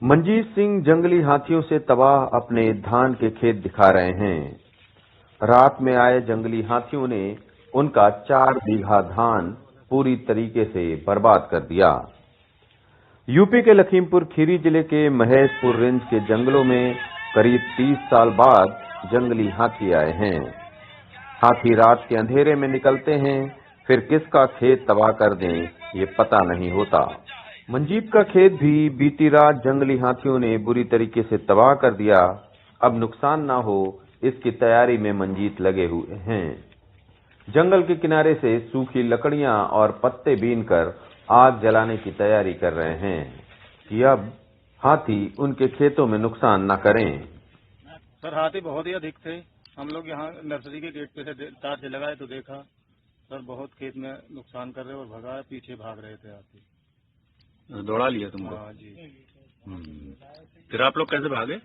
मंजीत सिंह जंगली हाथियों से तबाह अपने धान के खेत दिखा रहे हैं। रात में आए जंगली हाथियों ने उनका 4 बीघा धान पूरी तरीके से बर्बाद कर दिया। यूपी के लखीमपुर खीरी जिले के महेशपुर रेंज के जंगलों में करीब 30 साल बाद जंगली हाथी आए हैं। हाथी रात के अंधेरे में निकलते हैं, फिर किसका खेत तबाह कर दें ये पता नहीं होता। मंजीत का खेत भी बीती रात जंगली हाथियों ने बुरी तरीके से तबाह कर दिया। अब नुकसान ना हो इसकी तैयारी में मंजीत लगे हुए हैं। जंगल के किनारे से सूखी लकड़ियां और पत्ते बीनकर आग जलाने की तैयारी कर रहे हैं कि अब हाथी उनके खेतों में नुकसान न करें। सर हाथी बहुत ही अधिक थे। हम लोग यहाँ नर्सरी के गेट पे से तार से लगाए तो देखा सर बहुत खेत में नुकसान कर रहे और भगाए, पीछे भाग रहे थे हाथी। दौड़ा लिया तुमको? हाँ जी। फिर आप लोग कैसे भागे?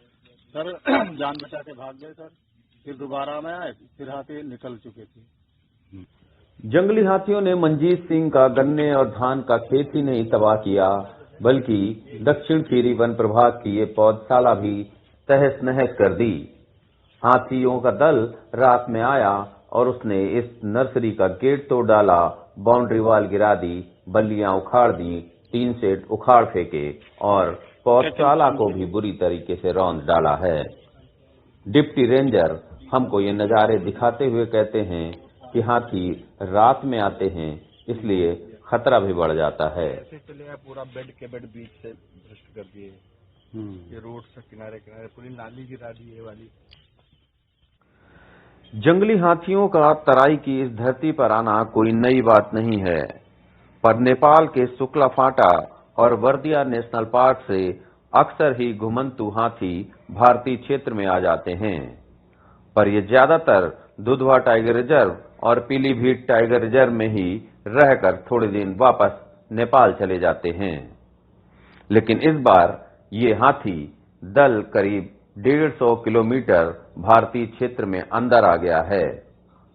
सर जान बचा के भाग गए सर, फिर दोबारा में आए, फिर हाथी निकल चुके थे। जंगली हाथियों ने मंजीत सिंह का गन्ने और धान का खेत ही नहीं तबाह किया, बल्कि दक्षिण खीरी वन प्रभाग की ये पौधशाला भी तहस नहस कर दी। हाथियों का दल रात में आया और उसने इस नर्सरी का गेट तोड़ डाला, बाउंड्री वॉल गिरा दी, बल्लियां उखाड़ दी, टीन सेट उखाड़ फेंके और पौधशाला को भी बुरी तरीके से रौंद डाला है। डिप्टी रेंजर हमको ये नजारे दिखाते हुए कहते हैं कि हाथी रात में आते हैं, इसलिए खतरा भी बढ़ जाता है। ऐसे चले आए, पूरा बेड के बेड बीच से भ्रष्ट कर दिए। ये रोड से किनारे किनारे पूरी नाली गिरा दी ये वाली। जंगली हाथियों का तराई की इस धरती पर आना कोई नई बात नहीं है, पर नेपाल के शुक्ला फाटा और वर्दिया नेशनल पार्क से अक्सर ही घुमंतू हाथी भारतीय क्षेत्र में आ जाते हैं। पर ये ज्यादातर दुधवा टाइगर रिजर्व और पीलीभीत टाइगर रिजर्व में ही रहकर थोड़े दिन वापस नेपाल चले जाते हैं। लेकिन इस बार ये हाथी दल करीब 150 किलोमीटर भारतीय क्षेत्र में अंदर आ गया है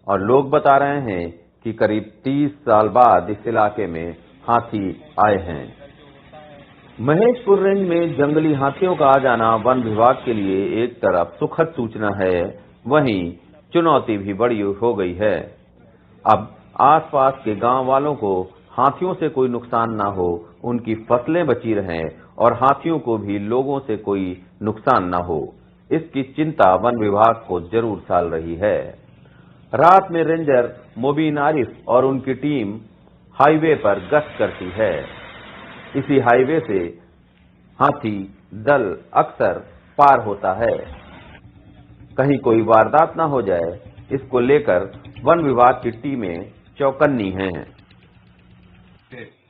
और लोग बता रहे हैं कि करीब 30 साल बाद इस इलाके में हाथी आए हैं। महेशपुर रेंज में जंगली हाथियों का आ जाना वन विभाग के लिए एक तरफ सुखद सूचना है, वहीं चुनौती भी बड़ी हो गई है। अब आसपास के गांव वालों को हाथियों से कोई नुकसान ना हो, उनकी फसलें बची रहें और हाथियों को भी लोगों से कोई नुकसान ना हो, इसकी चिंता वन विभाग को जरूर साल रही है। रात में रेंजर मोबीन आरिफ और उनकी टीम हाईवे पर गश्त करती है। इसी हाईवे से हाथी दल अक्सर पार होता है। कहीं कोई वारदात ना हो जाए, इसको लेकर वन विभाग की टीमें चौकन्नी हैं।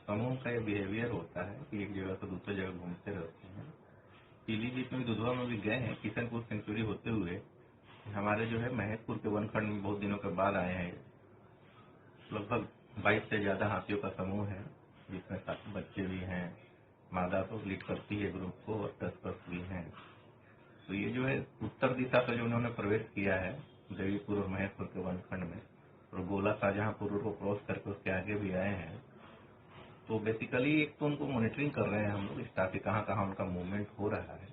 समूह का ये बिहेवियर होता है कि एक जगह से दूसरी जगह घूमते रहते हैं। पीलीभीत में दुधवा में भी गए हैं, किशनपुर सेंचुरी होते हुए हमारे जो है महेशपुर के वनखंड में बहुत दिनों के बाद आए हैं। लगभग 22 से ज्यादा हाथियों का समूह है, जिसमें 7 बच्चे भी हैं। मादा तो लीड करती है ग्रुप को और 10 भी हैं। तो ये जो है उत्तर दिशा से जो उन्होंने प्रवेश किया है देवीपुर और महेशपुर के वनखंड में, और गोला शाहजहांपुर को क्रॉस करके उसके आगे भी आए हैं। तो बेसिकली एक तो उनको मॉनिटरिंग कर रहे हैं हम लोग स्टाफ, कहाँ कहाँ उनका मूवमेंट हो रहा है,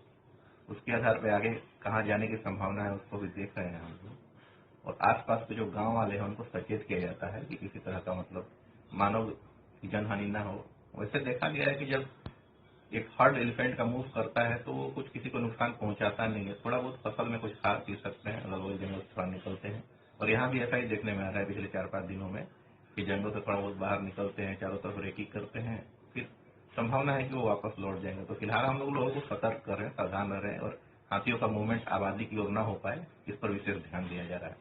उसके आधार पर आगे कहाँ जाने की संभावना है उसको भी देख रहे हैं हम लोग। और आसपास के जो गांव वाले हैं उनको सचेत किया जाता है कि किसी तरह का मतलब मानव जनहानि ना हो। वैसे देखा गया है कि जब एक हर्ड एलिफेंट का मूव करता है तो वो कुछ किसी को नुकसान पहुंचाता नहीं है। थोड़ा बहुत फसल में कुछ खा पी सकते हैं, अलग अलग जंगल से थोड़ा निकलते हैं। और यहाँ भी ऐसा ही देखने में आ रहा है पिछले 4-5 दिनों में कि जंगल से थोड़ा बहुत बाहर निकलते हैं, चारों तरफ रेकी करते हैं, फिर संभावना है कि वो वापस लौट जाएंगे। तो फिलहाल हम लोगों को सतर्क कर रहे हैं, सावधान रह रहे हैं और हाथियों का मूवमेंट आबादी की ओर न हो पाए, इस पर विशेष ध्यान दिया जा रहा है।